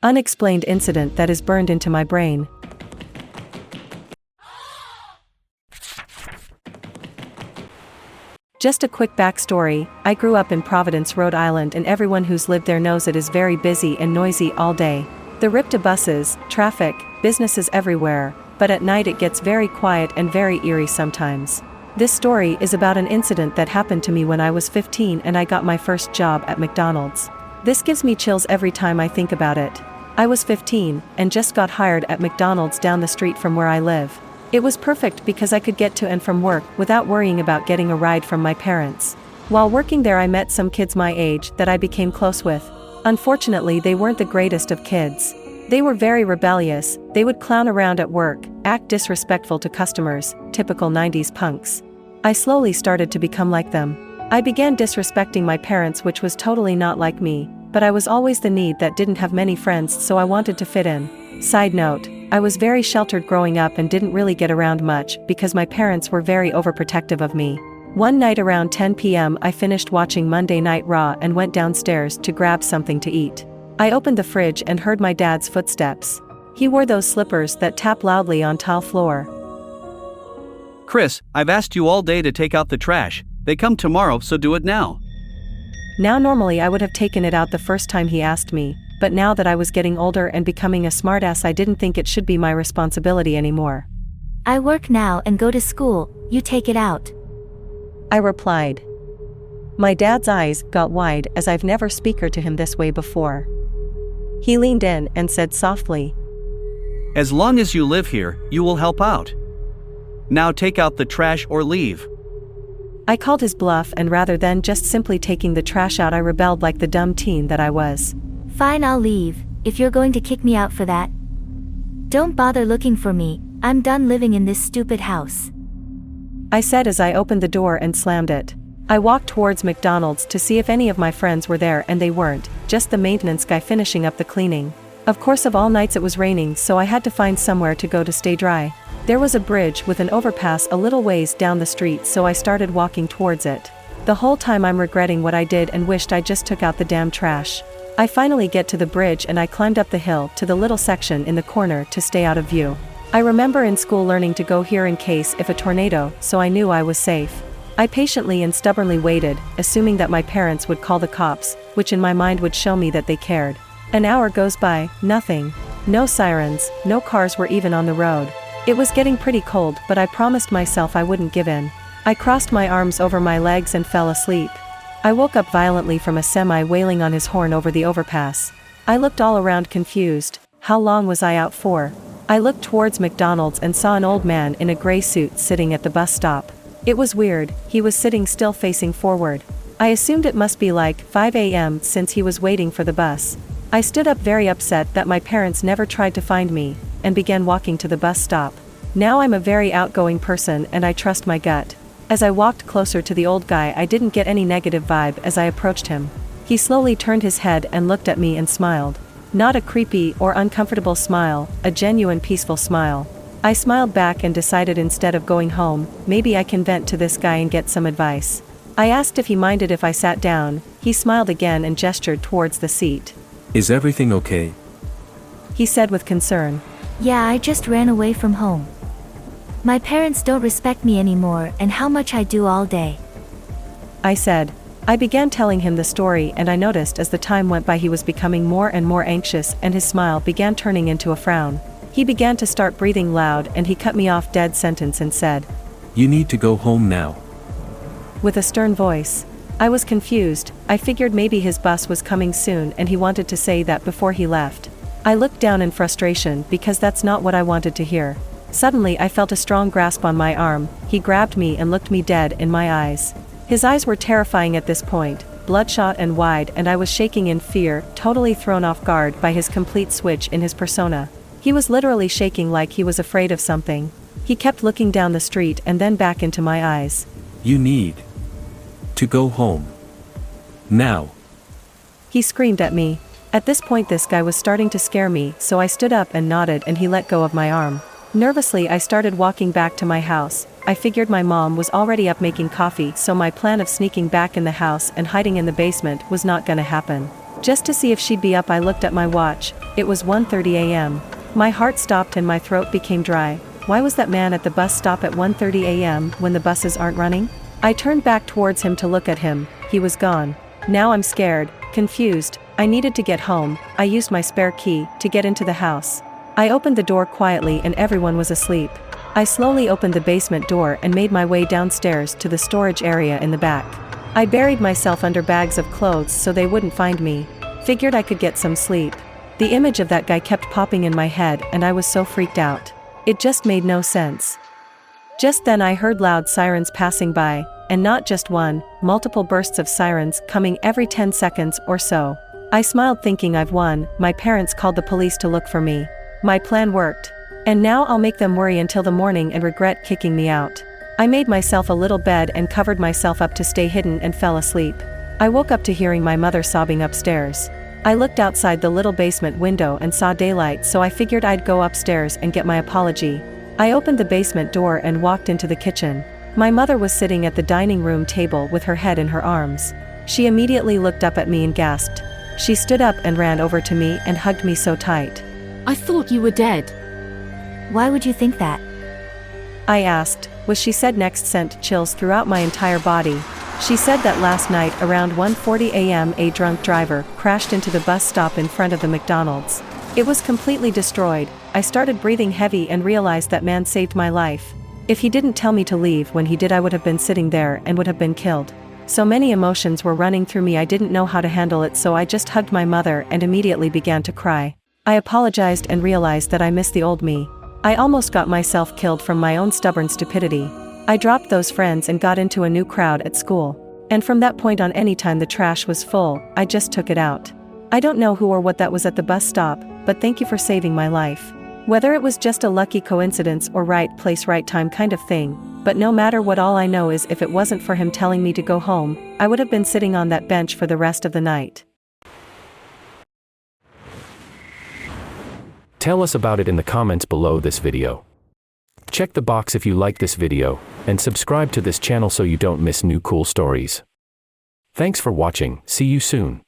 Unexplained incident that is burned into my brain. Just a quick backstory, I grew up in Providence, Rhode Island, and everyone who's lived there knows it is very busy and noisy all day. The rip to buses, traffic, businesses everywhere, but at night it gets very quiet and very eerie sometimes. This story is about an incident that happened to me when I was 15 and I got my first job at McDonald's. This gives me chills every time I think about it. I was 15, and just got hired at McDonald's down the street from where I live. It was perfect because I could get to and from work without worrying about getting a ride from my parents. While working there I met some kids my age that I became close with. Unfortunately they weren't the greatest of kids. They were very rebellious, they would clown around at work, act disrespectful to customers, typical 90s punks. I slowly started to become like them. I began disrespecting my parents, which was totally not like me, but I was always the need that didn't have many friends, so I wanted to fit in. Side note, I was very sheltered growing up and didn't really get around much because my parents were very overprotective of me. One night around 10 p.m. I finished watching Monday Night Raw and went downstairs to grab something to eat. I opened the fridge and heard my dad's footsteps. He wore those slippers that tap loudly on tile floor. Chris, I've asked you all day to take out the trash. They come tomorrow, so do it now. Now normally I would have taken it out the first time he asked me, but now that I was getting older and becoming a smartass I didn't think it should be my responsibility anymore. I work now and go to school, you take it out. I replied. My dad's eyes got wide as I've never spoken to him this way before. He leaned in and said softly, As long as you live here, you will help out. Now take out the trash or leave. I called his bluff, and rather than just simply taking the trash out I rebelled like the dumb teen that I was. Fine, I'll leave, if you're going to kick me out for that. Don't bother looking for me, I'm done living in this stupid house. I said as I opened the door and slammed it. I walked towards McDonald's to see if any of my friends were there, and they weren't, just the maintenance guy finishing up the cleaning. Of course, of all nights it was raining, so I had to find somewhere to go to stay dry. There was a bridge with an overpass a little ways down the street, so I started walking towards it. The whole time I'm regretting what I did and wished I just took out the damn trash. I finally get to the bridge and I climbed up the hill to the little section in the corner to stay out of view. I remember in school learning to go here in case if a tornado, so I knew I was safe. I patiently and stubbornly waited, assuming that my parents would call the cops, which in my mind would show me that they cared. An hour goes by, nothing. No sirens, no cars were even on the road. It was getting pretty cold, but I promised myself I wouldn't give in. I crossed my arms over my legs and fell asleep. I woke up violently from a semi wailing on his horn over the overpass. I looked all around confused. How long was I out for? I looked towards McDonald's and saw an old man in a gray suit sitting at the bus stop. It was weird, he was sitting still facing forward. I assumed it must be like 5 a.m. since he was waiting for the bus. I stood up very upset that my parents never tried to find me, and began walking to the bus stop. Now I'm a very outgoing person and I trust my gut. As I walked closer to the old guy I didn't get any negative vibe as I approached him. He slowly turned his head and looked at me and smiled. Not a creepy or uncomfortable smile, a genuine peaceful smile. I smiled back and decided instead of going home, maybe I can vent to this guy and get some advice. I asked if he minded if I sat down. He smiled again and gestured towards the seat. Is everything okay? He said with concern. Yeah, I just ran away from home. My parents don't respect me anymore and how much I do all day. I said. I began telling him the story and I noticed as the time went by he was becoming more and more anxious and his smile began turning into a frown. He began to start breathing loud and he cut me off dead-sentence and said, You need to go home now. With a stern voice. I was confused. I figured maybe his bus was coming soon and he wanted to say that before he left. I looked down in frustration because that's not what I wanted to hear. Suddenly I felt a strong grasp on my arm. He grabbed me and looked me dead in my eyes. His eyes were terrifying at this point, bloodshot and wide, and I was shaking in fear, totally thrown off guard by his complete switch in his persona. He was literally shaking like he was afraid of something. He kept looking down the street and then back into my eyes. You need to go home now. He screamed at me. At this point this guy was starting to scare me, so I stood up and nodded and he let go of my arm. Nervously I started walking back to my house. I figured my mom was already up making coffee, so my plan of sneaking back in the house and hiding in the basement was not gonna happen. Just to see if she'd be up, I looked at my watch. It was 1:30 a.m. My heart stopped and my throat became dry. Why was that man at the bus stop at 1:30 a.m. when the buses aren't running? I turned back towards him to look at him. He was gone. Now I'm scared, confused. I needed to get home. I used my spare key to get into the house. I opened the door quietly and everyone was asleep. I slowly opened the basement door and made my way downstairs to the storage area in the back. I buried myself under bags of clothes so they wouldn't find me. Figured I could get some sleep. The image of that guy kept popping in my head and I was so freaked out. It just made no sense. Just then I heard loud sirens passing by, and not just one, multiple bursts of sirens coming every 10 seconds or so. I smiled thinking I've won. My parents called the police to look for me. My plan worked. And now I'll make them worry until the morning and regret kicking me out. I made myself a little bed and covered myself up to stay hidden and fell asleep. I woke up to hearing my mother sobbing upstairs. I looked outside the little basement window and saw daylight, so I figured I'd go upstairs and get my apology. I opened the basement door and walked into the kitchen. My mother was sitting at the dining room table with her head in her arms. She immediately looked up at me and gasped. She stood up and ran over to me and hugged me so tight. I thought you were dead. Why would you think that? I asked. What she said next sent chills throughout my entire body. She said that last night around 1:40 a.m. a drunk driver crashed into the bus stop in front of the McDonald's. It was completely destroyed. I started breathing heavy and realized that man saved my life. If he didn't tell me to leave when he did, I would have been sitting there and would have been killed. So many emotions were running through me, I didn't know how to handle it, so I just hugged my mother and immediately began to cry. I apologized and realized that I miss the old me. I almost got myself killed from my own stubborn stupidity. I dropped those friends and got into a new crowd at school. And from that point on, anytime the trash was full, I just took it out. I don't know who or what that was at the bus stop, but thank you for saving my life. Whether it was just a lucky coincidence or right place right time kind of thing, but no matter what, all I know is if it wasn't for him telling me to go home, I would have been sitting on that bench for the rest of the night. Tell us about it in the comments below this video. Check the box if you like this video, and subscribe to this channel so you don't miss new cool stories. Thanks for watching, see you soon.